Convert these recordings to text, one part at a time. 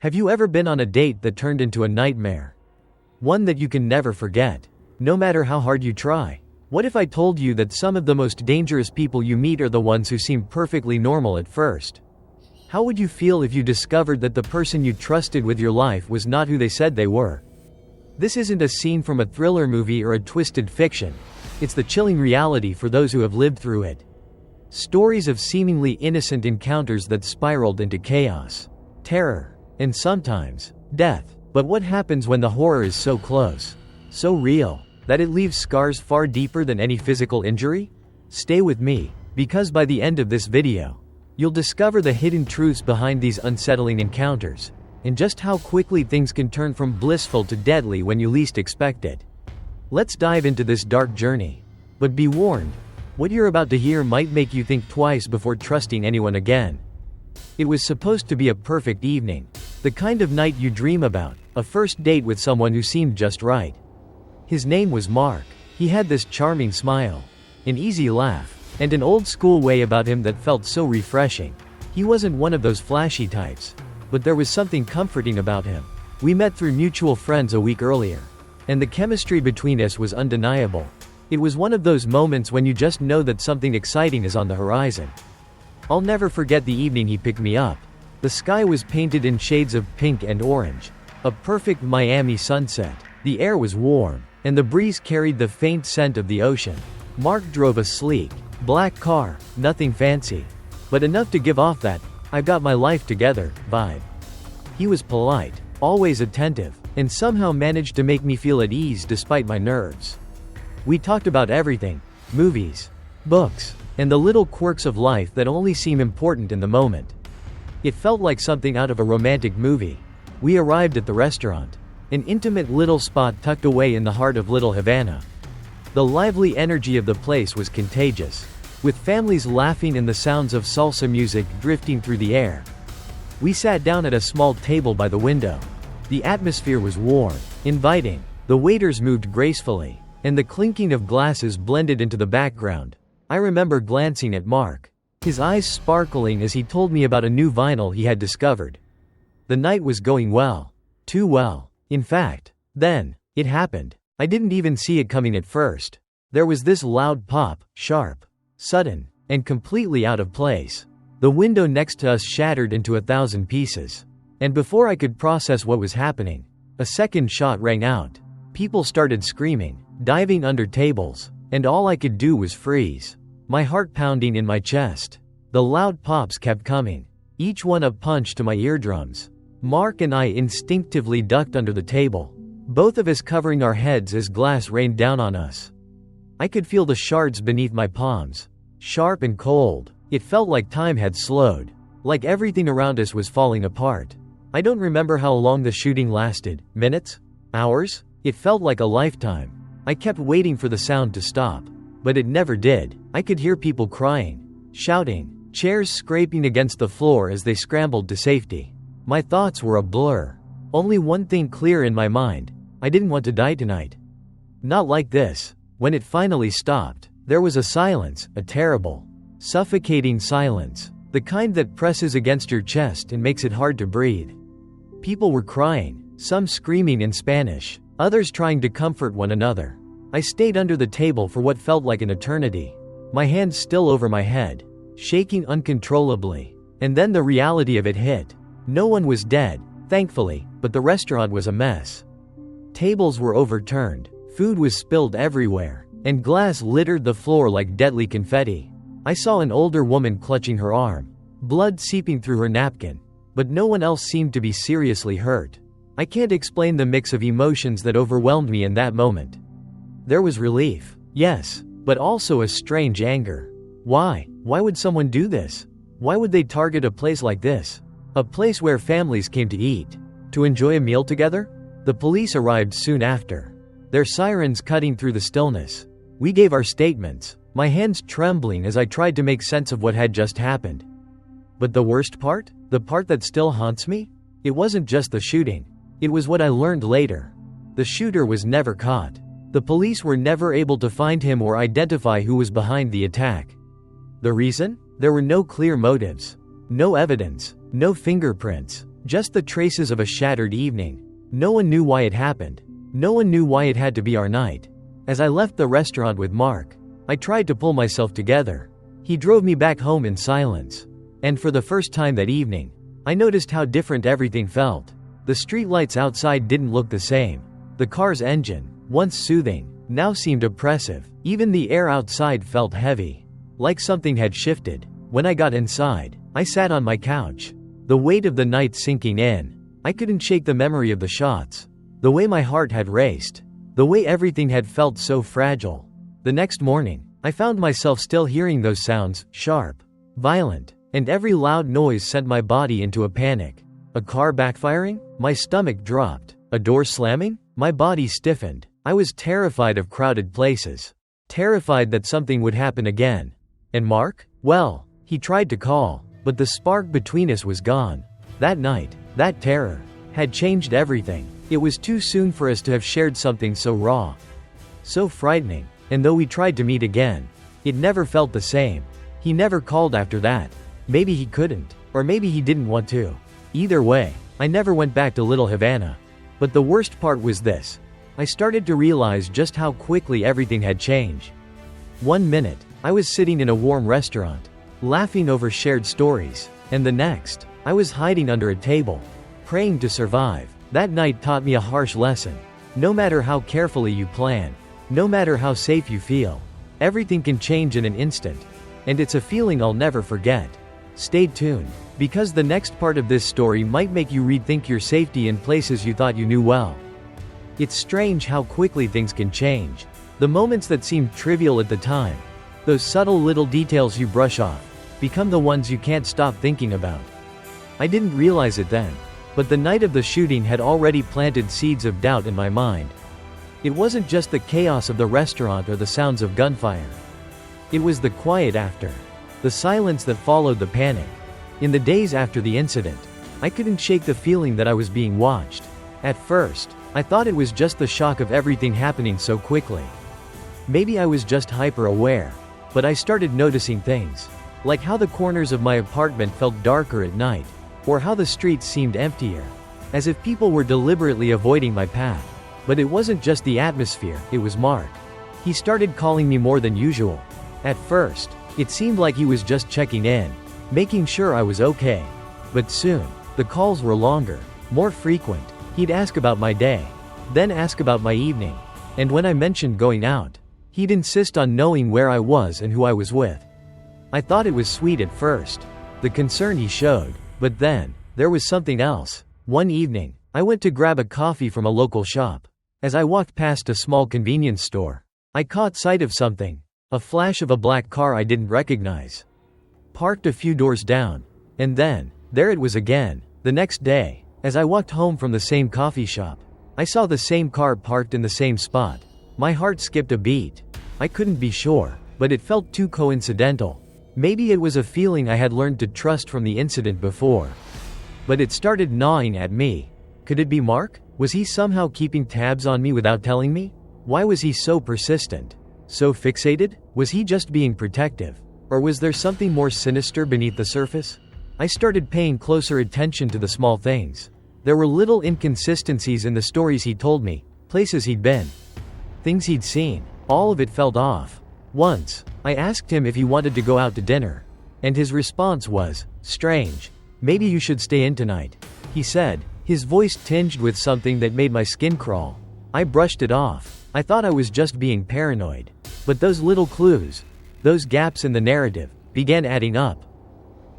Have you ever been on a date that turned into a nightmare? One that you can never forget, no matter how hard you try? What if I told you that some of the most dangerous people you meet are the ones who seem perfectly normal at first? How would you feel if you discovered that the person you trusted with your life was not who they said they were? This isn't a scene from a thriller movie or a twisted fiction. It's the chilling reality for those who have lived through it. Stories of seemingly innocent encounters that spiraled into chaos, terror, and sometimes death. But what happens when the horror is so close, so real, that it leaves scars far deeper than any physical injury? Stay with me, because by the end of this video, you'll discover the hidden truths behind these unsettling encounters, and just how quickly things can turn from blissful to deadly when you least expect it. Let's dive into this dark journey. But be warned, what you're about to hear might make you think twice before trusting anyone again. It was supposed to be a perfect evening, the kind of night you dream about, a first date with someone who seemed just right. His name was Mark. He had this charming smile, an easy laugh, and an old-school way about him that felt so refreshing. He wasn't one of those flashy types, but there was something comforting about him. We met through mutual friends a week earlier, and the chemistry between us was undeniable. It was one of those moments when you just know that something exciting is on the horizon. I'll never forget the evening he picked me up. The sky was painted in shades of pink and orange, a perfect Miami sunset. The air was warm, and the breeze carried the faint scent of the ocean. Mark drove a sleek, black car, nothing fancy, but enough to give off that "I've got my life together" vibe. He was polite, always attentive, and somehow managed to make me feel at ease despite my nerves. We talked about everything: movies, books, and the little quirks of life that only seem important in the moment. It felt like something out of a romantic movie. We arrived at the restaurant, an intimate little spot tucked away in the heart of Little Havana. The lively energy of the place was contagious, with families laughing and the sounds of salsa music drifting through the air. We sat down at a small table by the window. The atmosphere was warm, inviting. The waiters moved gracefully, and the clinking of glasses blended into the background. I remember glancing at Mark, his eyes sparkling as he told me about a new vinyl he had discovered. The night was going well. Too well, in fact. Then, it happened. I didn't even see it coming at first. There was this loud pop, sharp, sudden, and completely out of place. The window next to us shattered into 1,000 pieces. And before I could process what was happening, a second shot rang out. People started screaming, diving under tables, and all I could do was freeze, my heart pounding in my chest. The loud pops kept coming, each one a punch to my eardrums. Mark and I instinctively ducked under the table, both of us covering our heads as glass rained down on us. I could feel the shards beneath my palms, sharp and cold. It felt like time had slowed, like everything around us was falling apart. I don't remember how long the shooting lasted. Minutes? Hours? It felt like a lifetime. I kept waiting for the sound to stop, but it never did. I could hear people crying, shouting, chairs scraping against the floor as they scrambled to safety. My thoughts were a blur. Only one thing clear in my mind: I didn't want to die tonight. Not like this. When it finally stopped, there was a silence, a terrible, suffocating silence, the kind that presses against your chest and makes it hard to breathe. People were crying, some screaming in Spanish, others trying to comfort one another. I stayed under the table for what felt like an eternity, my hands still over my head, shaking uncontrollably. And then the reality of it hit. No one was dead, thankfully, but the restaurant was a mess. Tables were overturned, food was spilled everywhere, and glass littered the floor like deadly confetti. I saw an older woman clutching her arm, blood seeping through her napkin, but no one else seemed to be seriously hurt. I can't explain the mix of emotions that overwhelmed me in that moment. There was relief, yes, but also a strange anger. Why? Why would someone do this? Why would they target a place like this? A place where families came to eat, to enjoy a meal together? The police arrived soon after, their sirens cutting through the stillness. We gave our statements, my hands trembling as I tried to make sense of what had just happened. But the worst part? The part that still haunts me? It wasn't just the shooting. It was what I learned later. The shooter was never caught. The police were never able to find him or identify who was behind the attack. The reason? There were no clear motives, no evidence, no fingerprints, Just the traces of a shattered evening. No one knew why it happened. No one knew why it had to be our night. As I left the restaurant with Mark, I tried to pull myself together. He drove me back home in silence. And for the first time that evening, I noticed how different everything felt. The streetlights outside didn't look the same. The car's engine, once soothing, now seemed oppressive. Even the air outside felt heavy, like something had shifted. When I got inside, I sat on my couch, the weight of the night sinking in. I couldn't shake the memory of the shots, the way my heart had raced, the way everything had felt so fragile. The next morning, I found myself still hearing those sounds, sharp, violent, and every loud noise sent my body into a panic. A car backfiring? My stomach dropped. A door slamming? My body stiffened. I was terrified of crowded places. Terrified that something would happen again. And Mark? Well, he tried to call, but the spark between us was gone. That night, that terror, had changed everything. It was too soon for us to have shared something so raw, so frightening. And though we tried to meet again, it never felt the same. He never called after that. Maybe he couldn't, or maybe he didn't want to. Either way, I never went back to Little Havana. But the worst part was this. I started to realize just how quickly everything had changed. One minute, I was sitting in a warm restaurant, laughing over shared stories, and the next, I was hiding under a table, praying to survive. That night taught me a harsh lesson. No matter how carefully you plan, no matter how safe you feel, everything can change in an instant. And it's a feeling I'll never forget. Stay tuned, because the next part of this story might make you rethink your safety in places you thought you knew well. It's strange how quickly things can change. The moments that seemed trivial at the time, those subtle little details you brush off, become the ones you can't stop thinking about. I didn't realize it then, but the night of the shooting had already planted seeds of doubt in my mind. It wasn't just the chaos of the restaurant or the sounds of gunfire. It was the quiet after. The silence that followed the panic. In the days after the incident, I couldn't shake the feeling that I was being watched. At first, I thought it was just the shock of everything happening so quickly. Maybe I was just hyper-aware, but I started noticing things. Like how the corners of my apartment felt darker at night, or how the streets seemed emptier, as if people were deliberately avoiding my path. But it wasn't just the atmosphere, it was Mark. He started calling me more than usual. At first, it seemed like he was just checking in, making sure I was okay. But soon, the calls were longer, more frequent. He'd ask about my day, then ask about my evening. And when I mentioned going out, he'd insist on knowing where I was and who I was with. I thought it was sweet at first, the concern he showed, but then, there was something else. One evening, I went to grab a coffee from a local shop. As I walked past a small convenience store, I caught sight of something. A flash of a black car I didn't recognize, parked a few doors down, and then, there it was again. The next day, as I walked home from the same coffee shop, I saw the same car parked in the same spot. My heart skipped a beat. I couldn't be sure, but it felt too coincidental. Maybe it was a feeling I had learned to trust from the incident before. But it started gnawing at me. Could it be Mark? Was he somehow keeping tabs on me without telling me? Why was he so persistent? So fixated? Was he just being protective? Or was there something more sinister beneath the surface? I started paying closer attention to the small things. There were little inconsistencies in the stories he told me, places he'd been, things he'd seen. All of it felt off. Once, I asked him if he wanted to go out to dinner, and his response was, "Strange. Maybe you should stay in tonight," he said, his voice tinged with something that made my skin crawl. I brushed it off. I thought I was just being paranoid. But those little clues, those gaps in the narrative, began adding up.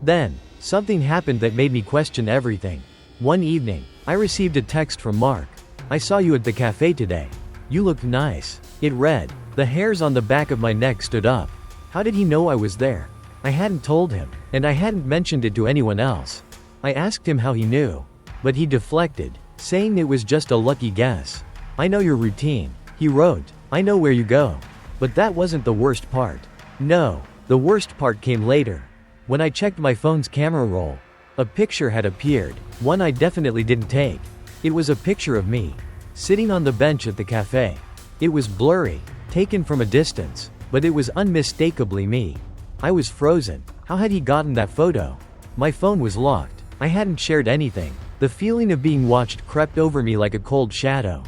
Then, something happened that made me question everything. One evening, I received a text from Mark. "I saw you at the cafe today. You looked nice." It read. The hairs on the back of my neck stood up. How did he know I was there? I hadn't told him, and I hadn't mentioned it to anyone else. I asked him how he knew, but he deflected, saying it was just a lucky guess. "I know your routine," he wrote. "I know where you go." But that wasn't the worst part. No, the worst part came later. When I checked my phone's camera roll, a picture had appeared, one I definitely didn't take. It was a picture of me, sitting on the bench at the cafe. It was blurry, taken from a distance, but it was unmistakably me. I was frozen. How had he gotten that photo? My phone was locked. I hadn't shared anything. The feeling of being watched crept over me like a cold shadow.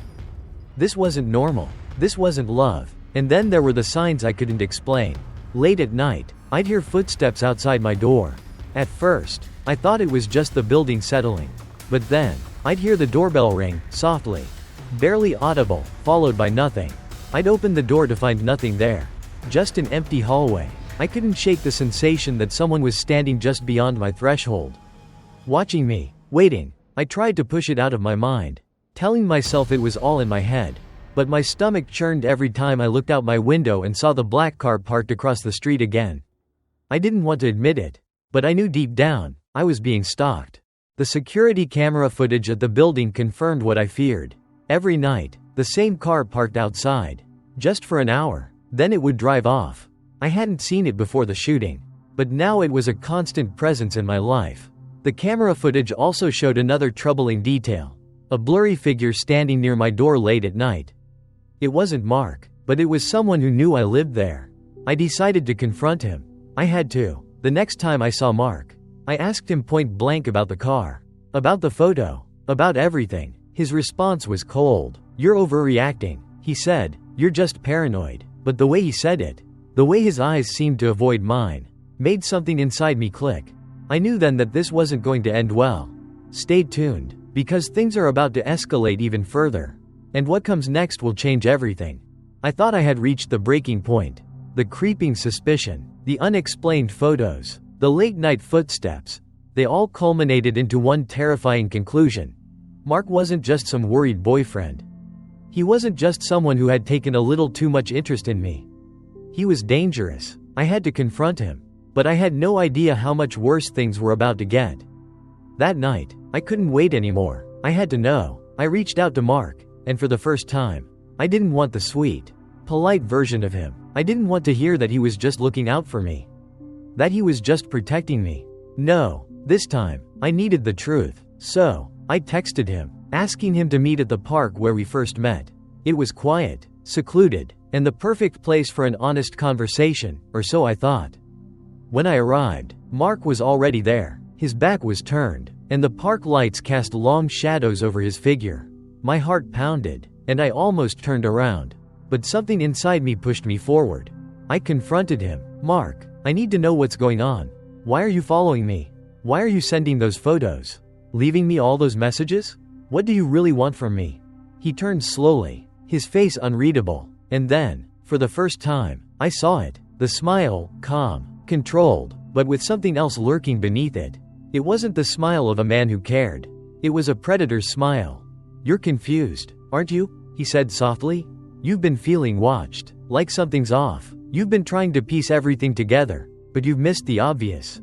This wasn't normal. This wasn't love. And then there were the signs I couldn't explain. Late at night, I'd hear footsteps outside my door. At first, I thought it was just the building settling. But then, I'd hear the doorbell ring, softly. Barely audible, followed by nothing. I'd open the door to find nothing there. Just an empty hallway. I couldn't shake the sensation that someone was standing just beyond my threshold. Watching me, waiting. I tried to push it out of my mind, telling myself it was all in my head. But my stomach churned every time I looked out my window and saw the black car parked across the street again. I didn't want to admit it, but I knew deep down, I was being stalked. The security camera footage at the building confirmed what I feared. Every night, the same car parked outside. Just for an hour. Then it would drive off. I hadn't seen it before the shooting. But now it was a constant presence in my life. The camera footage also showed another troubling detail. A blurry figure standing near my door late at night. It wasn't Mark, but it was someone who knew I lived there. I decided to confront him. I had to. The next time I saw Mark, I asked him point blank about the car. About the photo. About everything. His response was cold. "You're overreacting," he said. "You're just paranoid." But the way he said it, the way his eyes seemed to avoid mine, made something inside me click. I knew then that this wasn't going to end well. Stay tuned, because things are about to escalate even further. And what comes next will change everything. I thought I had reached the breaking point. The creeping suspicion, the unexplained photos, the late-night footsteps, they all culminated into one terrifying conclusion. Mark wasn't just some worried boyfriend. He wasn't just someone who had taken a little too much interest in me. He was dangerous. I had to confront him. But I had no idea how much worse things were about to get. That night, I couldn't wait anymore. I had to know. I reached out to Mark, and for the first time, I didn't want the sweet, polite version of him. I didn't want to hear that he was just looking out for me. That he was just protecting me. No, this time, I needed the truth. So, I texted him, asking him to meet at the park where we first met. It was quiet, secluded, and the perfect place for an honest conversation, or so I thought. When I arrived, Mark was already there. His back was turned, and the park lights cast long shadows over his figure. My heart pounded, and I almost turned around. But something inside me pushed me forward. I confronted him. "Mark, I need to know what's going on. Why are you following me? Why are you sending those photos? Leaving me all those messages? What do you really want from me?" He turned slowly, his face unreadable. And then, for the first time, I saw it. The smile, calm, controlled, but with something else lurking beneath it. It wasn't the smile of a man who cared. It was a predator's smile. "You're confused, aren't you?" he said softly. "You've been feeling watched, like something's off. You've been trying to piece everything together, but you've missed the obvious.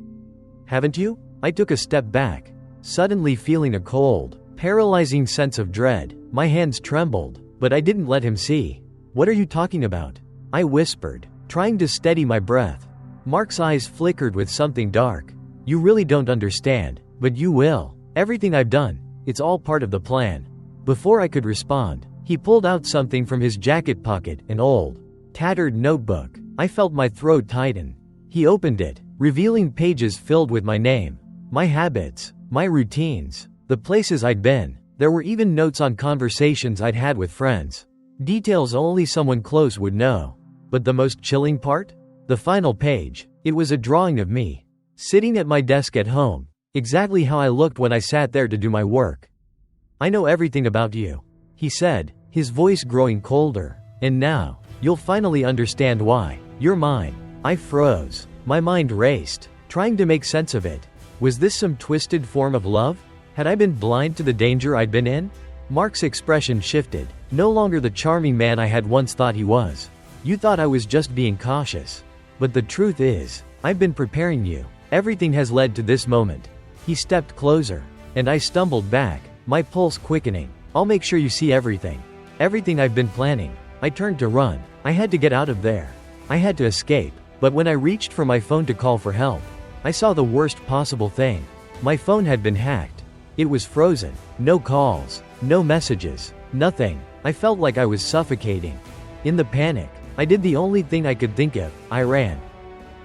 Haven't you?" I took a step back, suddenly feeling a cold, paralyzing sense of dread. My hands trembled, but I didn't let him see. "What are you talking about?" I whispered, trying to steady my breath. Mark's eyes flickered with something dark. "You really don't understand, but you will. Everything I've done, it's all part of the plan." Before I could respond, he pulled out something from his jacket pocket, an old, tattered notebook. I felt my throat tighten. He opened it, revealing pages filled with my name, my habits, my routines, the places I'd been. There were even notes on conversations I'd had with friends. Details only someone close would know. But the most chilling part? The final page. It was a drawing of me, sitting at my desk at home, exactly how I looked when I sat there to do my work. "I know everything about you," he said, his voice growing colder. "And now, you'll finally understand why. You're mine." I froze. My mind raced, trying to make sense of it. Was this some twisted form of love? Had I been blind to the danger I'd been in? Mark's expression shifted, no longer the charming man I had once thought he was. "You thought I was just being cautious. But the truth is, I've been preparing you. Everything has led to this moment." He stepped closer, and I stumbled back, my pulse quickening. "I'll make sure you see everything. Everything I've been planning." I turned to run. I had to get out of there. I had to escape. But when I reached for my phone to call for help, I saw the worst possible thing. My phone had been hacked. It was frozen. No calls, no messages, nothing. I felt like I was suffocating. In the panic, I did the only thing I could think of. I ran.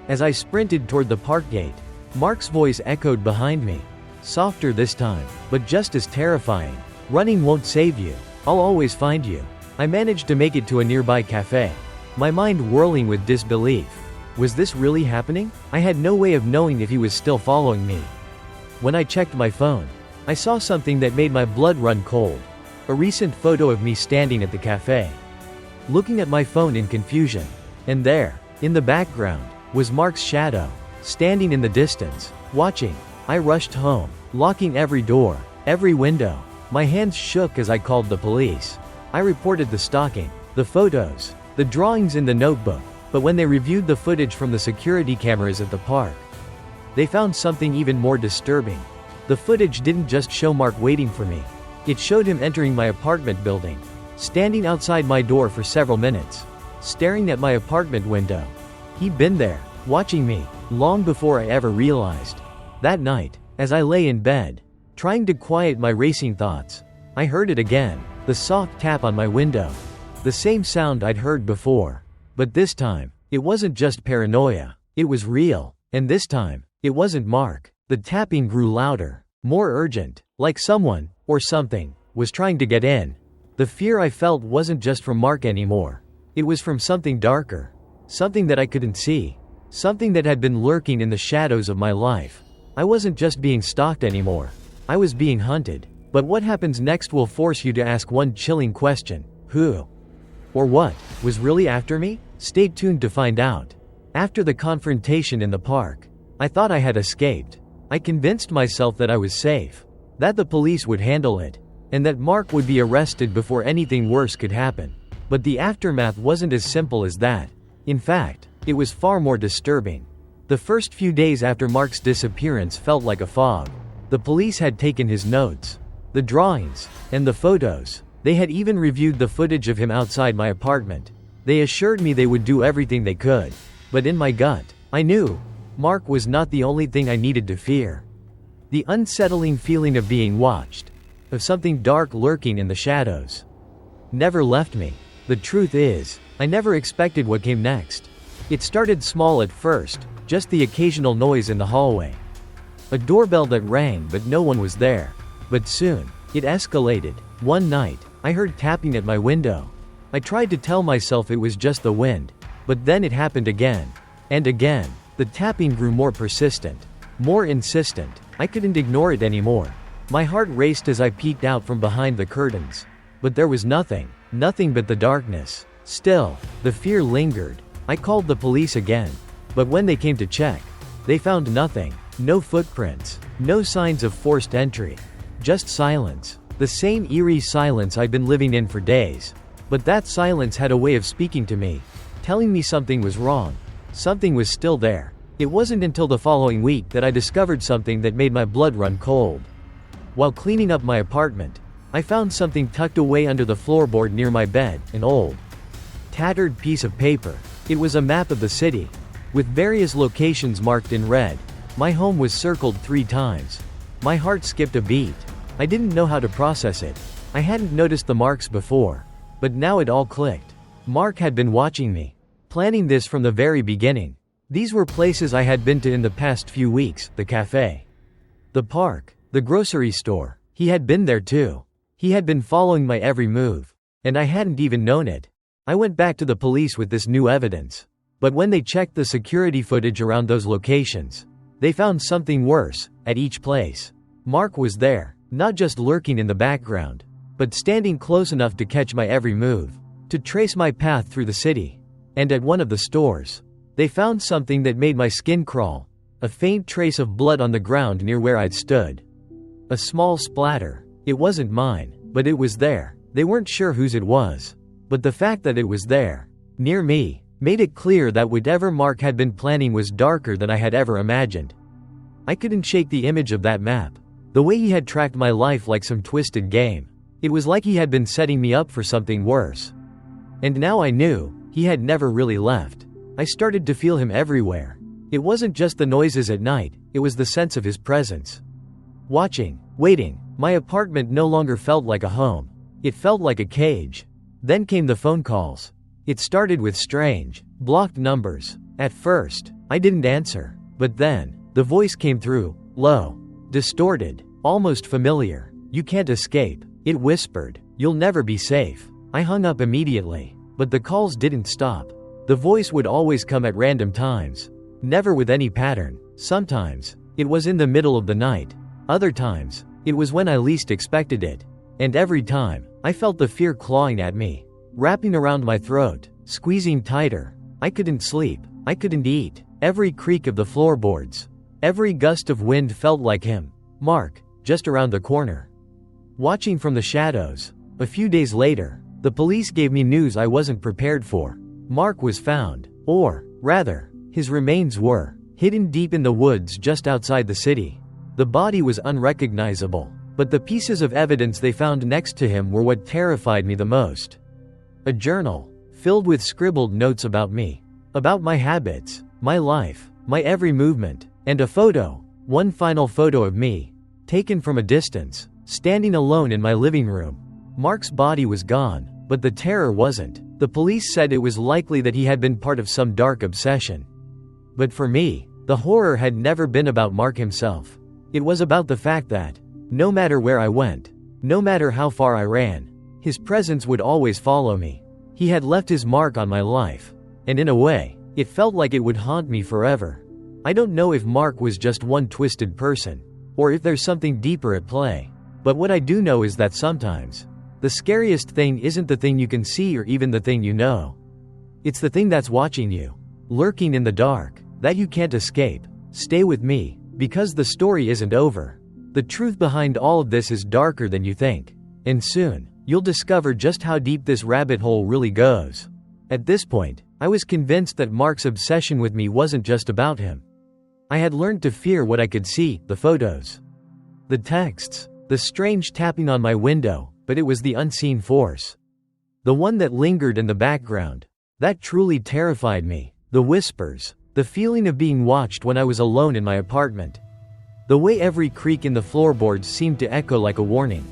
As I sprinted toward the park gate, Mark's voice echoed behind me. Softer this time, but just as terrifying. Running won't save you. I'll always find you. I managed to make it to a nearby cafe, my mind whirling with disbelief. Was this really happening? I had no way of knowing if he was still following me. When I checked my phone, I saw something that made my blood run cold. A recent photo of me standing at the cafe, looking at my phone in confusion. And there, in the background, was Mark's shadow, standing in the distance, watching. I rushed home, locking every door, every window. My hands shook as I called the police. I reported the stalking, the photos, the drawings in the notebook, but when they reviewed the footage from the security cameras at the park, they found something even more disturbing. The footage didn't just show Mark waiting for me. It showed him entering my apartment building, standing outside my door for several minutes, staring at my apartment window. He'd been there, watching me, long before I ever realized. That night, as I lay in bed, trying to quiet my racing thoughts, I heard it again, the soft tap on my window. The same sound I'd heard before. But this time, it wasn't just paranoia. It was real. And this time, it wasn't Mark. The tapping grew louder, more urgent, like someone, or something, was trying to get in. The fear I felt wasn't just from Mark anymore. It was from something darker. Something that I couldn't see. Something that had been lurking in the shadows of my life. I wasn't just being stalked anymore. I was being hunted. But what happens next will force you to ask one chilling question. Who, or what, was really after me? Stay tuned to find out. After the confrontation in the park, I thought I had escaped. I convinced myself that I was safe, that the police would handle it, and that Mark would be arrested before anything worse could happen. But the aftermath wasn't as simple as that. In fact, it was far more disturbing. The first few days after Mark's disappearance felt like a fog. The police had taken his notes, the drawings, and the photos. They had even reviewed the footage of him outside my apartment. They assured me they would do everything they could. But in my gut, I knew Mark was not the only thing I needed to fear. The unsettling feeling of being watched, of something dark lurking in the shadows, never left me. The truth is, I never expected what came next. It started small at first, just the occasional noise in the hallway. A doorbell that rang but no one was there. But soon, it escalated. One night, I heard tapping at my window. I tried to tell myself it was just the wind, but then it happened again. And again. The tapping grew more persistent, more insistent. I couldn't ignore it anymore. My heart raced as I peeked out from behind the curtains. But there was nothing but the darkness. Still, the fear lingered. I called the police again. But when they came to check, they found nothing. No footprints, no signs of forced entry. Just silence. The same eerie silence I'd been living in for days. But that silence had a way of speaking to me, telling me something was wrong. Something was still there. It wasn't until the following week that I discovered something that made my blood run cold. While cleaning up my apartment, I found something tucked away under the floorboard near my bed, an old, tattered piece of paper. It was a map of the city, with various locations marked in red. My home was circled 3 times. My heart skipped a beat. I didn't know how to process it. I hadn't noticed the marks before. But now it all clicked. Mark had been watching me, planning this from the very beginning. These were places I had been to in the past few weeks: the cafe, the park, the grocery store. He had been there too. He had been following my every move. And I hadn't even known it. I went back to the police with this new evidence. But when they checked the security footage around those locations, they found something worse. At each place, Mark was there, not just lurking in the background, but standing close enough to catch my every move, to trace my path through the city. And at one of the stores, they found something that made my skin crawl. A faint trace of blood on the ground near where I'd stood. A small splatter. It wasn't mine, but it was there. They weren't sure whose it was. But the fact that it was there, near me, made it clear that whatever Mark had been planning was darker than I had ever imagined. I couldn't shake the image of that map. The way he had tracked my life like some twisted game. It was like he had been setting me up for something worse. And now I knew, he had never really left. I started to feel him everywhere. It wasn't just the noises at night, it was the sense of his presence. Watching, waiting. My apartment no longer felt like a home. It felt like a cage. Then came the phone calls. It started with strange, blocked numbers. At first, I didn't answer. But then, the voice came through, low, Distorted. Almost familiar. You can't escape. It whispered. You'll never be safe. I hung up immediately. But the calls didn't stop. The voice would always come at random times. Never with any pattern. Sometimes, it was in the middle of the night. Other times, it was when I least expected it. And every time, I felt the fear clawing at me, wrapping around my throat, squeezing tighter. I couldn't sleep. I couldn't eat. Every creak of the floorboards, every gust of wind felt like him. Mark, just around the corner. Watching from the shadows. A few days later, the police gave me news I wasn't prepared for. Mark was found. Or, rather, his remains were hidden deep in the woods just outside the city. The body was unrecognizable, but the pieces of evidence they found next to him were what terrified me the most. A journal, filled with scribbled notes about me, about my habits, my life, my every movement, and a photo, one final photo of me, taken from a distance, standing alone in my living room. Mark's body was gone, but the terror wasn't. The police said it was likely that he had been part of some dark obsession. But for me, the horror had never been about Mark himself. It was about the fact that, no matter where I went, no matter how far I ran, his presence would always follow me. He had left his mark on my life. And in a way, it felt like it would haunt me forever. I don't know if Mark was just one twisted person, or if there's something deeper at play. But what I do know is that sometimes, the scariest thing isn't the thing you can see or even the thing you know. It's the thing that's watching you, lurking in the dark, that you can't escape. Stay with me, because the story isn't over. The truth behind all of this is darker than you think. And soon, you'll discover just how deep this rabbit hole really goes. At this point, I was convinced that Mark's obsession with me wasn't just about him. I had learned to fear what I could see, the photos, the texts, the strange tapping on my window, but it was the unseen force. The one that lingered in the background. That truly terrified me. The whispers, the feeling of being watched when I was alone in my apartment. The way every creak in the floorboards seemed to echo like a warning.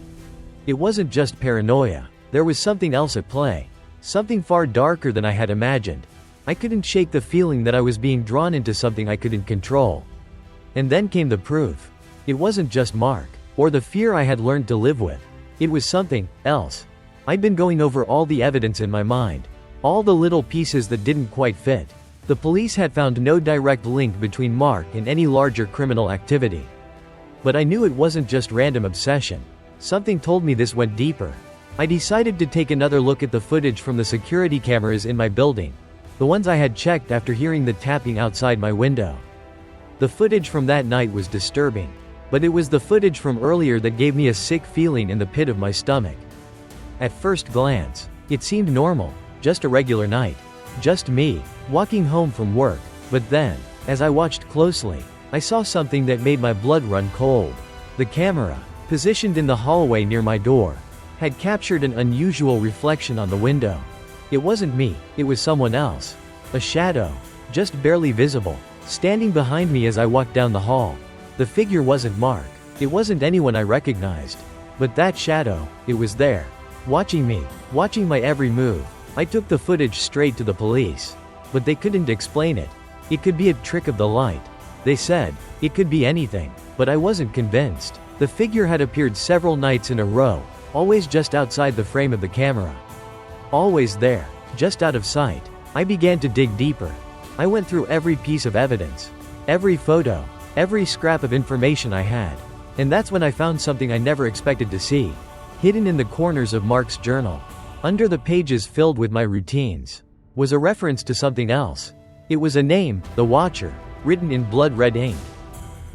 It wasn't just paranoia. There was something else at play. Something far darker than I had imagined. I couldn't shake the feeling that I was being drawn into something I couldn't control. And then came the proof. It wasn't just Mark, or the fear I had learned to live with. It was something else. I'd been going over all the evidence in my mind, all the little pieces that didn't quite fit. The police had found no direct link between Mark and any larger criminal activity. But I knew it wasn't just random obsession. Something told me this went deeper. I decided to take another look at the footage from the security cameras in my building, the ones I had checked after hearing the tapping outside my window. The footage from that night was disturbing, but it was the footage from earlier that gave me a sick feeling in the pit of my stomach. At first glance, it seemed normal, just a regular night, just me, walking home from work. But then, as I watched closely, I saw something that made my blood run cold. The camera, positioned in the hallway near my door, had captured an unusual reflection on the window. It wasn't me, it was someone else. A shadow, just barely visible, standing behind me as I walked down the hall. The figure wasn't Mark. It wasn't anyone I recognized. But that shadow, it was there, watching me, watching my every move. I took the footage straight to the police. But they couldn't explain it. It could be a trick of the light. They said, it could be anything. But I wasn't convinced. The figure had appeared several nights in a row, always just outside the frame of the camera. Always there, just out of sight. I began to dig deeper. I went through every piece of evidence, every photo, every scrap of information I had. And that's when I found something I never expected to see. Hidden in the corners of Mark's journal, under the pages filled with my routines, was a reference to something else. It was a name, The Watcher, written in blood-red ink,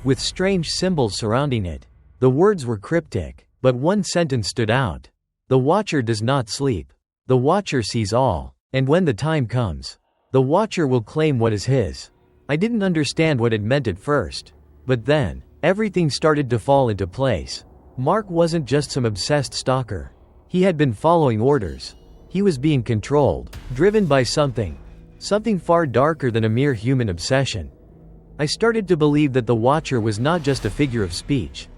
with strange symbols surrounding it. The words were cryptic, but one sentence stood out. The Watcher does not sleep. The Watcher sees all. And when the time comes, the Watcher will claim what is his. I didn't understand what it meant at first. But then, everything started to fall into place. Mark wasn't just some obsessed stalker. He had been following orders. He was being controlled, driven by something far darker than a mere human obsession. I started to believe that the Watcher was not just a figure of speech.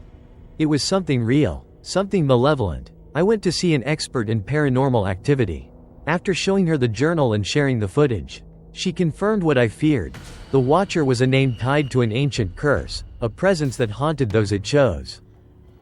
It was something real, something malevolent. I went to see an expert in paranormal activity. After showing her the journal and sharing the footage, she confirmed what I feared. The Watcher was a name tied to an ancient curse, a presence that haunted those it chose.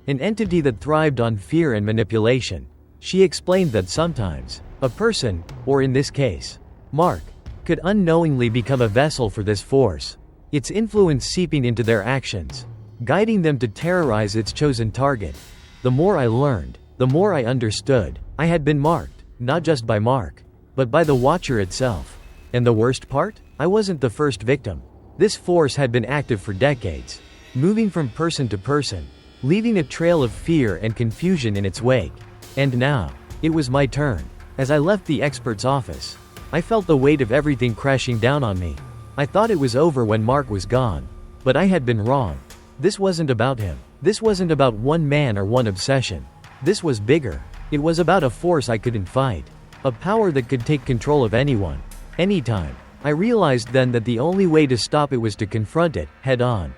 An entity that thrived on fear and manipulation. She explained that sometimes, a person, or in this case, Mark, could unknowingly become a vessel for this force, its influence seeping into their actions, guiding them to terrorize its chosen target. The more I learned, the more I understood. I had been marked, not just by Mark, but by the Watcher itself. And the worst part? I wasn't the first victim. This force had been active for decades, moving from person to person, leaving a trail of fear and confusion in its wake. And now, it was my turn. As I left the expert's office, I felt the weight of everything crashing down on me. I thought it was over when Mark was gone. But I had been wrong. This wasn't about him. This wasn't about one man or one obsession. This was bigger. It was about a force I couldn't fight. A power that could take control of anyone, anytime. I realized then that the only way to stop it was to confront it, head on.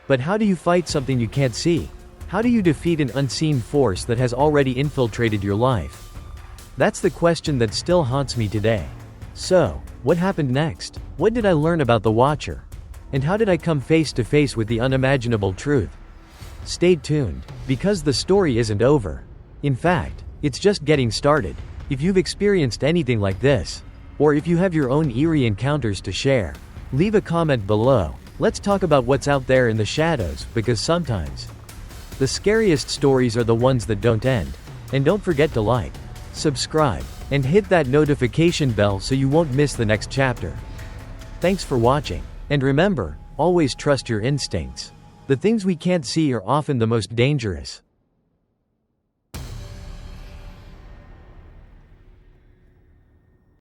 But how do you fight something you can't see? How do you defeat an unseen force that has already infiltrated your life? That's the question that still haunts me today. So, what happened next? What did I learn about the Watcher? And how did I come face to face with the unimaginable truth? Stay tuned, because the story isn't over. In fact, it's just getting started. If you've experienced anything like this, or if you have your own eerie encounters to share, leave a comment below. Let's talk about what's out there in the shadows, because sometimes the scariest stories are the ones that don't end. And don't forget to like, subscribe, and hit that notification bell so you won't miss the next chapter. Thanks for watching. And remember, always trust your instincts. The things we can't see are often the most dangerous.